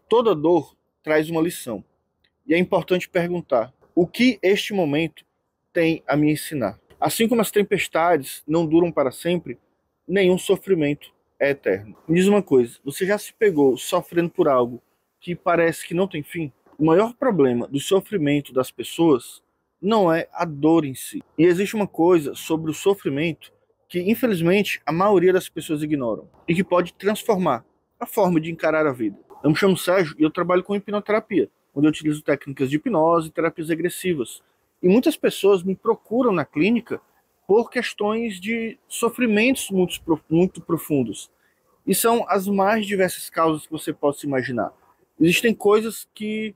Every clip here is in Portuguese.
Toda dor traz uma lição. E é importante perguntar: o que este momento tem a me ensinar? Assim como as tempestades não duram para sempre, nenhum sofrimento é eterno. Me diz uma coisa: você já se pegou sofrendo por algo que parece que não tem fim? O maior problema do sofrimento das pessoas não é a dor em si. E existe uma coisa sobre o sofrimento que, infelizmente, a maioria das pessoas ignoram e que pode transformar a forma de encarar a vida. Eu me chamo Sérgio e eu trabalho com hipnoterapia, onde eu utilizo técnicas de hipnose e terapias regressivas. E muitas pessoas me procuram na clínica por questões de sofrimentos muito profundos. E são as mais diversas causas que você possa imaginar. Existem coisas que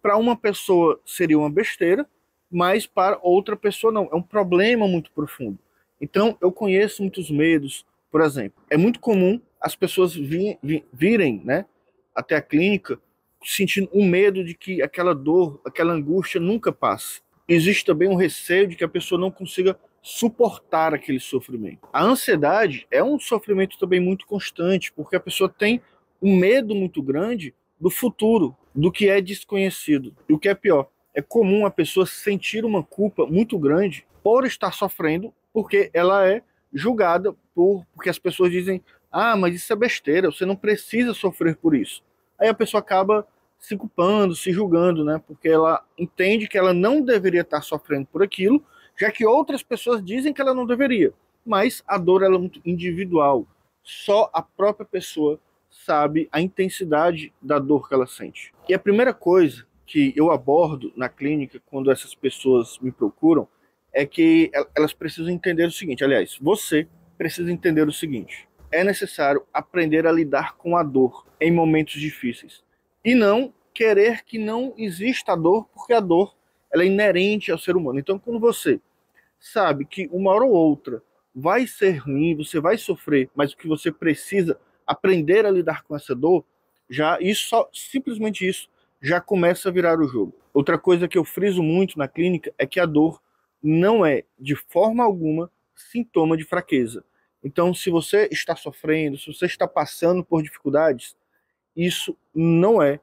para uma pessoa seria uma besteira, mas para outra pessoa não. É um problema muito profundo. Então, eu conheço muitos medos. Por exemplo, é muito comum as pessoas virem, né, até a clínica sentindo um medo de que aquela dor, aquela angústia nunca passe. Existe também um receio de que a pessoa não consiga suportar aquele sofrimento. A ansiedade é um sofrimento também muito constante, porque a pessoa tem um medo muito grande do futuro, do que é desconhecido. E o que é pior, é comum a pessoa sentir uma culpa muito grande por estar sofrendo, porque ela é julgada porque as pessoas dizem: ah, mas isso é besteira, você não precisa sofrer por isso. Aí a pessoa acaba se culpando, se julgando, né? Porque ela entende que ela não deveria estar sofrendo por aquilo, já que outras pessoas dizem que ela não deveria. Mas a dor ela é muito individual. Só a própria pessoa sabe a intensidade da dor que ela sente. E a primeira coisa que eu abordo na clínica quando essas pessoas me procuram é que elas precisam entender o seguinte, aliás, você precisa entender o seguinte: é necessário aprender a lidar com a dor em momentos difíceis e não querer que não exista a dor, porque a dor ela é inerente ao ser humano. Então, quando você sabe que uma hora ou outra vai ser ruim, você vai sofrer, mas o que você precisa aprender a lidar com essa dor, já isso só, simplesmente isso já começa a virar o jogo. Outra coisa que eu friso muito na clínica é que a dor não é de forma alguma sintoma de fraqueza. Então, se você está sofrendo, se você está passando por dificuldades, isso não é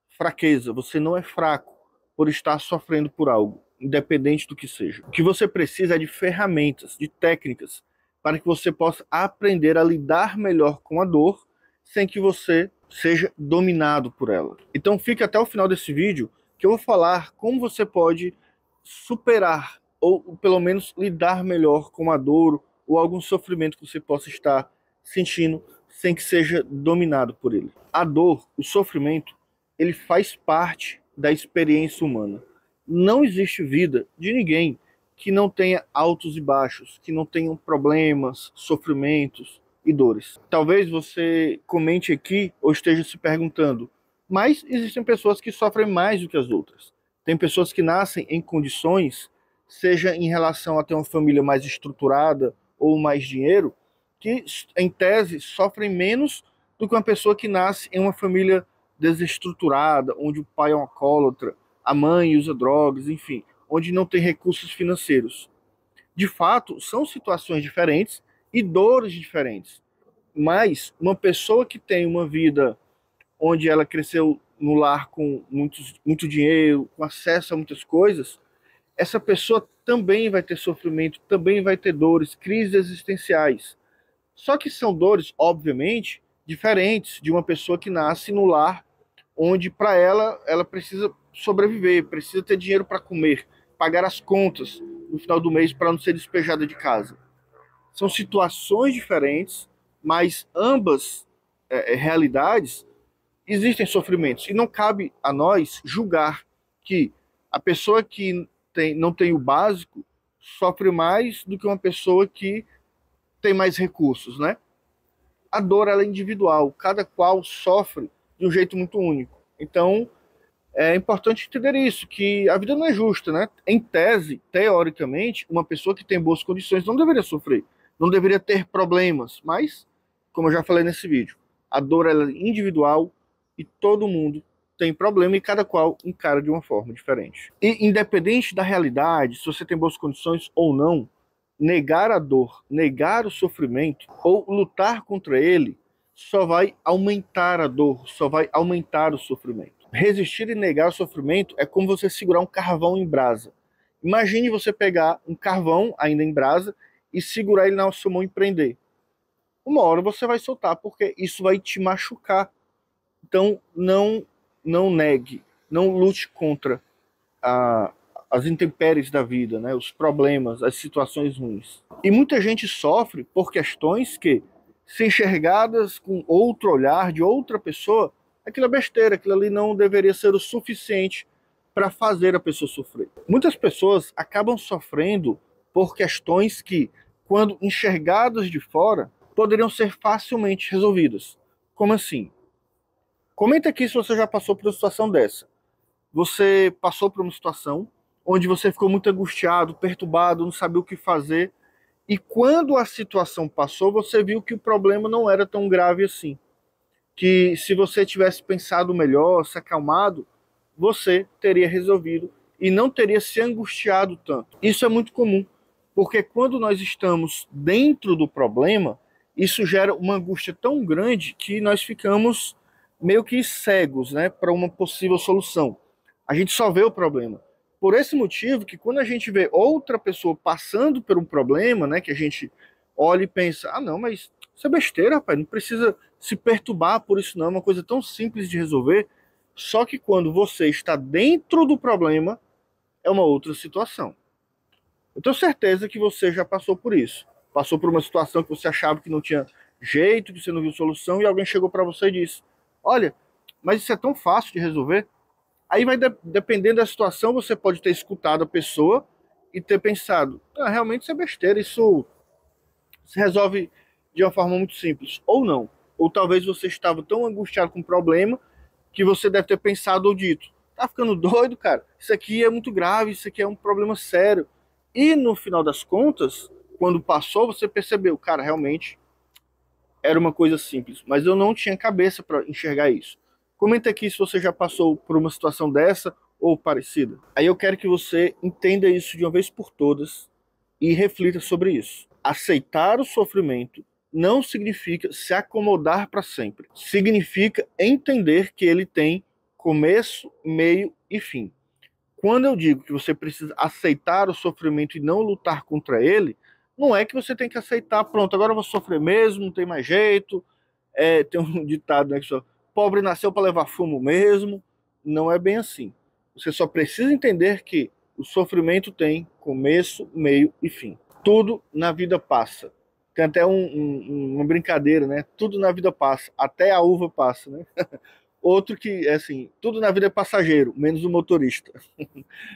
fraqueza, você não é fraco por estar sofrendo por algo, independente do que seja. O que você precisa é de ferramentas, de técnicas, para que você possa aprender a lidar melhor com a dor, sem que você seja dominado por ela. Então fique até o final desse vídeo, que eu vou falar como você pode superar, ou pelo menos lidar melhor com a dor, ou algum sofrimento que você possa estar sentindo, sem que seja dominado por ele. A dor, o sofrimento, ele faz parte da experiência humana. Não existe vida de ninguém que não tenha altos e baixos, que não tenham problemas, sofrimentos e dores. Talvez você comente aqui ou esteja se perguntando, mas existem pessoas que sofrem mais do que as outras. Tem pessoas que nascem em condições, seja em relação a ter uma família mais estruturada ou mais dinheiro, que em tese sofrem menos do que uma pessoa que nasce em uma família desestruturada, onde o pai é um alcoólatra, a mãe usa drogas, enfim, onde não tem recursos financeiros. De fato, são situações diferentes e dores diferentes. Mas uma pessoa que tem uma vida onde ela cresceu no lar com muito dinheiro, com acesso a muitas coisas, essa pessoa também vai ter sofrimento, também vai ter dores, crises existenciais. Só que são dores, obviamente, diferentes de uma pessoa que nasce no lar onde para ela precisa sobreviver, precisa ter dinheiro para comer, pagar as contas no final do mês para não ser despejada de casa. São situações diferentes, mas ambas realidades existem sofrimentos e não cabe a nós julgar que a pessoa que não tem o básico sofre mais do que uma pessoa que tem mais recursos, né? A dor ela é individual, cada qual sofre de um jeito muito único. Então, é importante entender isso, que a vida não é justa, né? Em tese, teoricamente, uma pessoa que tem boas condições não deveria sofrer, não deveria ter problemas, mas, como eu já falei nesse vídeo, a dor ela é individual e todo mundo tem problema e cada qual encara de uma forma diferente. E independente da realidade, se você tem boas condições ou não, negar a dor, negar o sofrimento ou lutar contra ele só vai aumentar a dor, só vai aumentar o sofrimento. Resistir e negar o sofrimento é como você segurar um carvão em brasa. Imagine você pegar um carvão ainda em brasa e segurar ele na sua mão e prender. Uma hora você vai soltar, porque isso vai te machucar. Então, não negue, não lute contra a, as intempéries da vida, né? Os problemas, as situações ruins. E muita gente sofre por questões que, se enxergadas com outro olhar de outra pessoa, aquilo é besteira, aquilo ali não deveria ser o suficiente para fazer a pessoa sofrer. Muitas pessoas acabam sofrendo por questões que, quando enxergadas de fora, poderiam ser facilmente resolvidas. Como assim? Comenta aqui se você já passou por uma situação dessa. Você passou por uma situação onde você ficou muito angustiado, perturbado, não sabia o que fazer, e quando a situação passou, você viu que o problema não era tão grave assim. Que se você tivesse pensado melhor, se acalmado, você teria resolvido e não teria se angustiado tanto. Isso é muito comum, porque quando nós estamos dentro do problema, isso gera uma angústia tão grande que nós ficamos meio que cegos, né, para uma possível solução. A gente só vê o problema. Por esse motivo que quando a gente vê outra pessoa passando por um problema, né, que a gente olha e pensa, ah não, mas isso é besteira, rapaz, não precisa se perturbar por isso não, é uma coisa tão simples de resolver. Só que quando você está dentro do problema, é uma outra situação. Eu tenho certeza que você já passou por isso. Passou por uma situação que você achava que não tinha jeito, que você não viu solução, e alguém chegou para você e disse, olha, mas isso é tão fácil de resolver. Aí vai dependendo da situação, você pode ter escutado a pessoa e ter pensado, ah, realmente isso é besteira, isso se resolve de uma forma muito simples. Ou não. Ou talvez você estava tão angustiado com o problema que você deve ter pensado ou dito, tá ficando doido, cara? Isso aqui é muito grave, isso aqui é um problema sério. E no final das contas, quando passou, você percebeu, cara, realmente era uma coisa simples, mas eu não tinha cabeça para enxergar isso. Comenta aqui se você já passou por uma situação dessa ou parecida. Aí eu quero que você entenda isso de uma vez por todas e reflita sobre isso. Aceitar o sofrimento não significa se acomodar para sempre. Significa entender que ele tem começo, meio e fim. Quando eu digo que você precisa aceitar o sofrimento e não lutar contra ele, não é que você tem que aceitar, pronto, agora eu vou sofrer mesmo, não tem mais jeito. Tem um ditado, né, que só, pobre nasceu para levar fumo mesmo. Não é bem assim. Você só precisa entender que o sofrimento tem começo, meio e fim. Tudo na vida passa. Tem até uma brincadeira, né? Tudo na vida passa, até a uva passa, né? Outro que, é assim, tudo na vida é passageiro, menos o motorista.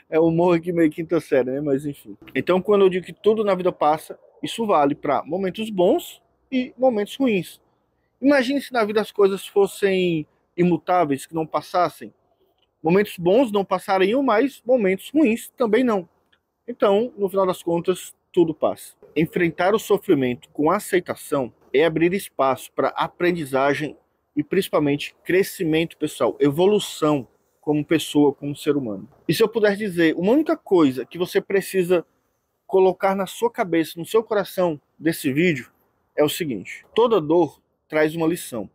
É um humor aqui meio quinta série, né? Mas enfim. Então, quando eu digo que tudo na vida passa, isso vale para momentos bons e momentos ruins. Imagine se na vida as coisas fossem imutáveis, que não passassem. Momentos bons não passariam, mas momentos ruins também não. Então, no final das contas, tudo passa. Enfrentar o sofrimento com aceitação é abrir espaço para aprendizagem e principalmente crescimento pessoal, evolução como pessoa, como ser humano. E se eu puder dizer, uma única coisa que você precisa colocar na sua cabeça, no seu coração desse vídeo, é o seguinte: toda dor traz uma lição.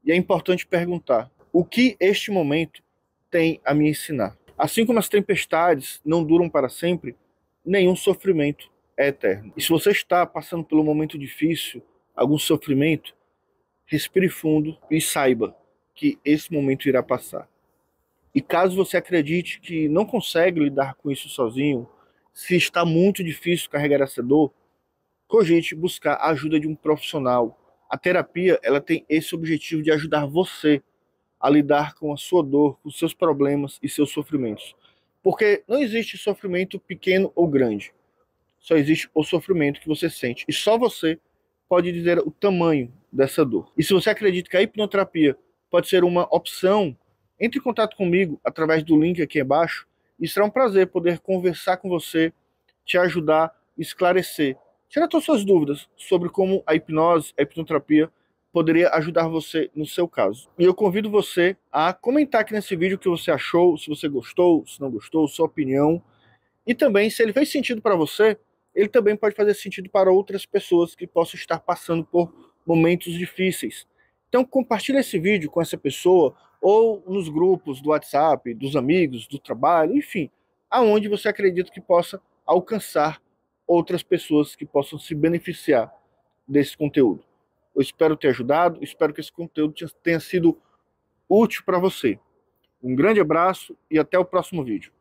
E é importante perguntar, o que este momento tem a me ensinar? Assim como as tempestades não duram para sempre, nenhum sofrimento é eterno. E se você está passando por um momento difícil, algum sofrimento, respire fundo e saiba que esse momento irá passar. E caso você acredite que não consegue lidar com isso sozinho, se está muito difícil carregar essa dor, cogite buscar a ajuda de um profissional. A terapia, ela tem esse objetivo de ajudar você a lidar com a sua dor, com os seus problemas e seus sofrimentos. Porque não existe sofrimento pequeno ou grande. Só existe o sofrimento que você sente. E só você pode dizer o tamanho dessa dor. E se você acredita que a hipnoterapia pode ser uma opção, entre em contato comigo através do link aqui abaixo. E será um prazer poder conversar com você, te ajudar, esclarecer, tirar todas as suas dúvidas sobre como a hipnose, a hipnoterapia poderia ajudar você no seu caso. E eu convido você a comentar aqui nesse vídeo o que você achou, se você gostou, se não gostou, sua opinião. E também, se ele fez sentido para você, ele também pode fazer sentido para outras pessoas que possam estar passando por momentos difíceis. Então compartilhe esse vídeo com essa pessoa, ou nos grupos do WhatsApp, dos amigos, do trabalho, enfim, aonde você acredita que possa alcançar outras pessoas que possam se beneficiar desse conteúdo. Eu espero ter ajudado, espero que esse conteúdo tenha sido útil para você. Um grande abraço e até o próximo vídeo.